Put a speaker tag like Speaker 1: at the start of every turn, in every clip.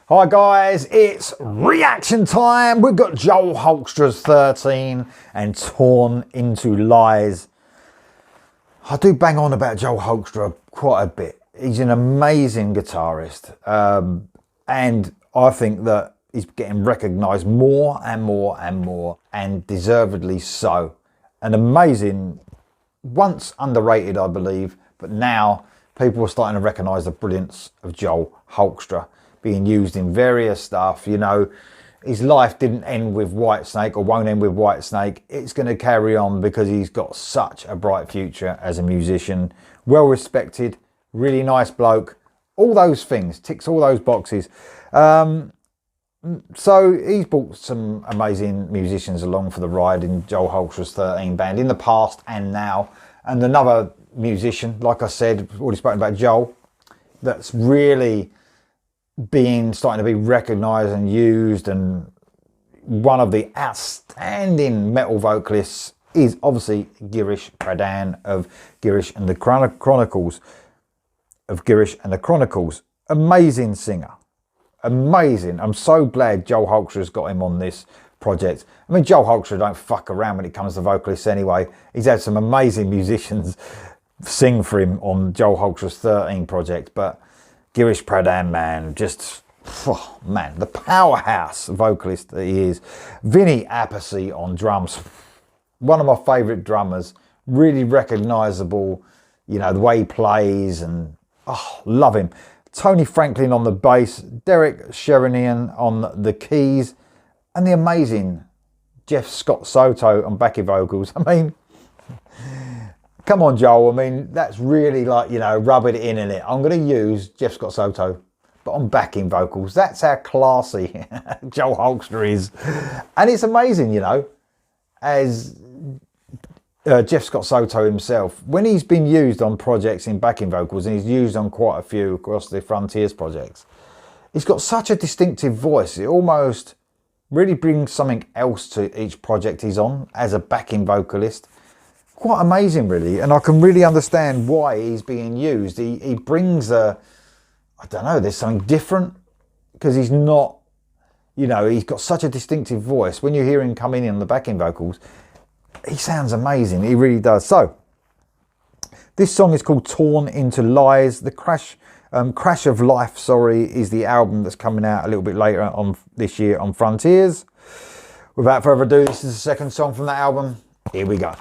Speaker 1: Hi guys, it's reaction time. We've got Joel Hoekstra's 13 and Torn Into Lies. I do bang on about Joel Hoekstra quite a bit. He's an amazing guitarist, and I think that he's getting recognised more and more and more, and deservedly so. An amazing, once underrated I believe, but now people are starting to recognise the brilliance of Joel Hoekstra being used in various stuff. You know, his life didn't end with Whitesnake, or won't end with Whitesnake. It's going to carry on because he's got such a bright future as a musician. Well respected, really nice bloke. All those things, ticks all those boxes. So he's brought some amazing musicians along for the ride in Joel Hoekstra's 13 band in the past and now. And another musician, like I said, already spoken about Joel, that's really starting to be recognised and used, and one of the outstanding metal vocalists is obviously Girish Pradhan of Girish and the Chronicles. Amazing singer, amazing. I'm so glad Joel Hoekstra's got him on this project. I mean, Joel Hoekstra don't fuck around when it comes to vocalists anyway. He's had some amazing musicians sing for him on Joel Hoekstra's 13 project, but Girish Pradhan, man, just, oh, man, the powerhouse vocalist that he is. Vinny Appice on drums, one of my favourite drummers, really recognisable, you know, the way he plays, and oh, love him. Tony Franklin on the bass, Derek Sherinian on the keys, and the amazing Jeff Scott Soto on backing vocals. I mean, come on, Joel. I mean, that's really like, you know, rubbing it in it. I'm going to use Jeff Scott Soto, but on backing vocals. That's how classy Joel Hoekstra is. And it's amazing, you know, as Jeff Scott Soto himself, when he's been used on projects in backing vocals, and he's used on quite a few across the Frontiers projects, he's got such a distinctive voice. It almost really brings something else to each project he's on as a backing vocalist. Quite amazing, really, and I can really understand why he's being used. He brings I don't know, there's something different, because he's not, you know, he's got such a distinctive voice. When you hear him come in on the backing vocals, he sounds amazing. He really does. So this song is called Torn Into Lies. The Crash of Life, sorry, is the album that's coming out a little bit later on this year on Frontiers. Without further ado, this is the second song from that album. Here we go.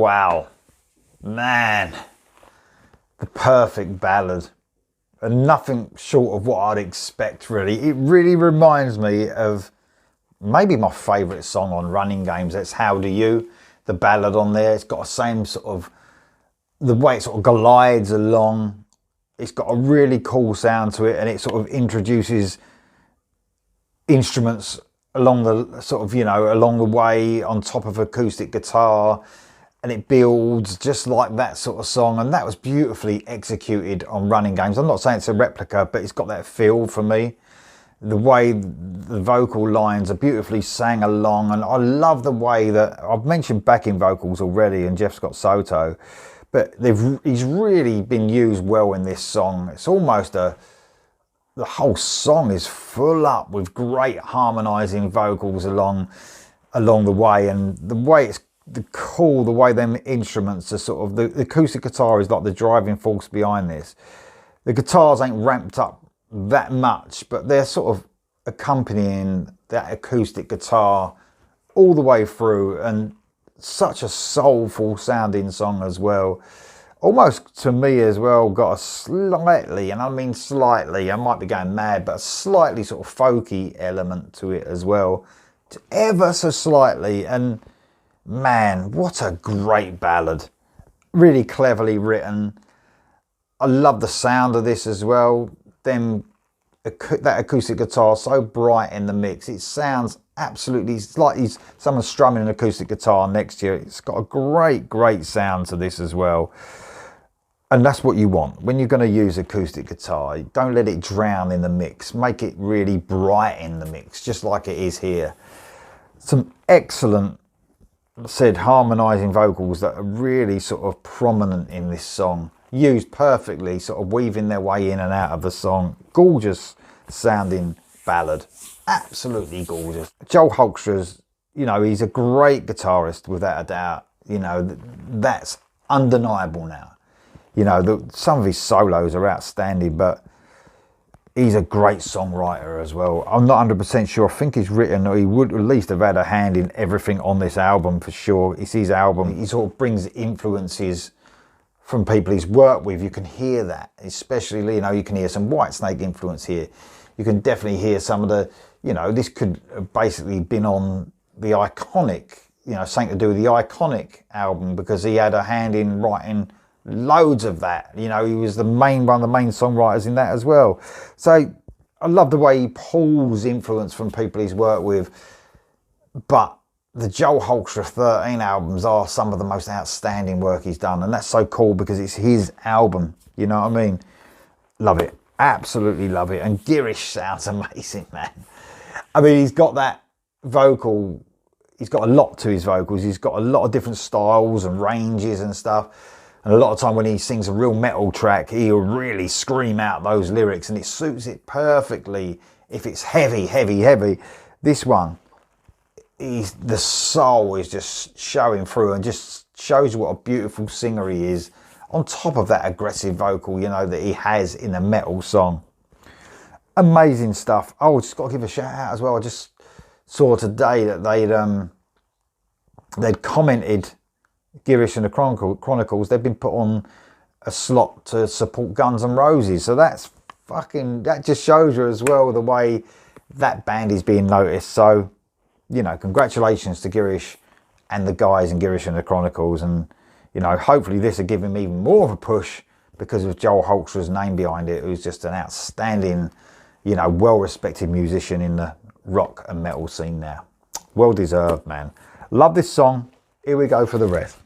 Speaker 1: Wow, man, the perfect ballad. And nothing short of what I'd expect, really. It really reminds me of maybe my favourite song on Running Games. That's How Do You, the ballad on there. It's got the same sort of, the way it sort of glides along. It's got a really cool sound to it, and it sort of introduces instruments along the sort of, you know, along the way on top of acoustic guitar. And it builds just like that sort of song, and that was beautifully executed on Running Games. I'm not saying it's a replica, but it's got that feel for me. The way the vocal lines are beautifully sang along, and I love the way that, I've mentioned backing vocals already and Jeff Scott Soto, but he's really been used well in this song. It's almost the whole song is full up with great harmonising vocals along the way, and the way it's the way them instruments are sort of, the acoustic guitar is like the driving force behind this. The guitars ain't ramped up that much, but they're sort of accompanying that acoustic guitar all the way through, and such a soulful sounding song as well. Almost to me as well got a slightly, and I mean slightly, I might be going mad, but a slightly sort of folky element to it as well, ever so slightly. And man, what a great ballad. Really cleverly written. I love the sound of this as well. That acoustic guitar, so bright in the mix. It sounds absolutely, it's like someone strumming an acoustic guitar next to you. It's got a great sound to this as well. And that's what you want. When you're going to use acoustic guitar, don't let it drown in the mix. Make it really bright in the mix, just like it is here. Some excellent, said, harmonising vocals that are really sort of prominent in this song, used perfectly, sort of weaving their way in and out of the song. Gorgeous sounding ballad, absolutely gorgeous. Joel Hoekstra's, you know, he's a great guitarist without a doubt. You know, that's undeniable now. You know, some of his solos are outstanding, but he's a great songwriter as well. I'm not 100% sure. I think he's written, or he would at least have had a hand in everything on this album for sure. It's his album. He sort of brings influences from people he's worked with. You can hear that, especially, you know, you can hear some Whitesnake influence here. You can definitely hear some of the, you know, this could have basically been on the Iconic, you know, something to do with the Iconic album, because he had a hand in writing loads of that. You know, he was one of the main songwriters in that as well. So I love the way he pulls influence from people he's worked with. But the Joel Hoekstra 13 albums are some of the most outstanding work he's done, and that's so cool because it's his album, you know what I mean? Love it, absolutely love it. And Girish sounds amazing, man. I mean, he's got that vocal, he's got a lot to his vocals. He's got a lot of different styles and ranges and stuff. And a lot of time when he sings a real metal track, he'll really scream out those lyrics, and it suits it perfectly if it's heavy. This one, the soul is just showing through, and just shows you what a beautiful singer he is, on top of that aggressive vocal, you know, that he has in a metal song. Amazing stuff. Oh, just got to give a shout out as well. I just saw today that they'd commented, Girish and the Chronicles, they've been put on a slot to support Guns N' Roses. So that just shows you as well the way that band is being noticed. So, you know, congratulations to Girish and the guys in Girish and the Chronicles. And, you know, hopefully this will give him even more of a push because of Joel Hoekstra's name behind it, who's just an outstanding, you know, well-respected musician in the rock and metal scene now. Well deserved, man. Love this song. Here we go for the rest.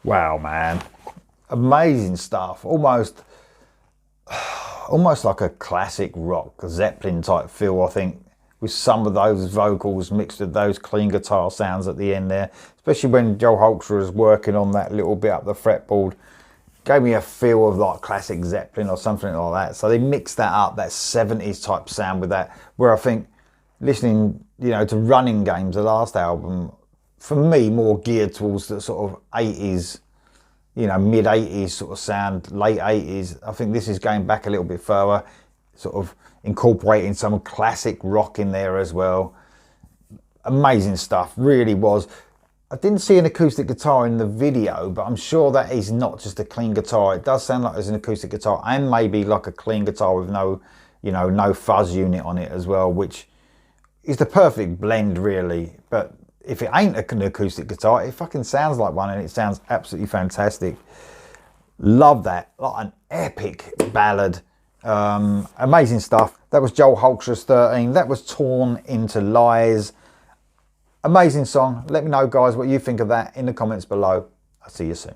Speaker 1: Wow, man. Amazing stuff. Almost like a classic rock, Zeppelin type feel, I think, with some of those vocals mixed with those clean guitar sounds at the end there, especially when Joe Hoekstra was working on that little bit up the fretboard. Gave me a feel of like classic Zeppelin or something like that. So they mixed that up, that 70s type sound with that, where I think listening, you know, to Running Games, the last album, for me, more geared towards the sort of 80s, you know, mid 80s sort of sound, late 80s. I think this is going back a little bit further, sort of incorporating some classic rock in there as well. Amazing stuff, really was. I didn't see an acoustic guitar in the video, but I'm sure that is not just a clean guitar. It does sound like there's an acoustic guitar and maybe like a clean guitar with no, you know, no fuzz unit on it as well, which is the perfect blend really. But if it ain't an acoustic guitar, it fucking sounds like one and it sounds absolutely fantastic. Love that, like an epic ballad. Amazing stuff. That was Joel Hoekstra's 13. That was Torn Into Lies. Amazing song. Let me know, guys, what you think of that in the comments below. I'll see you soon.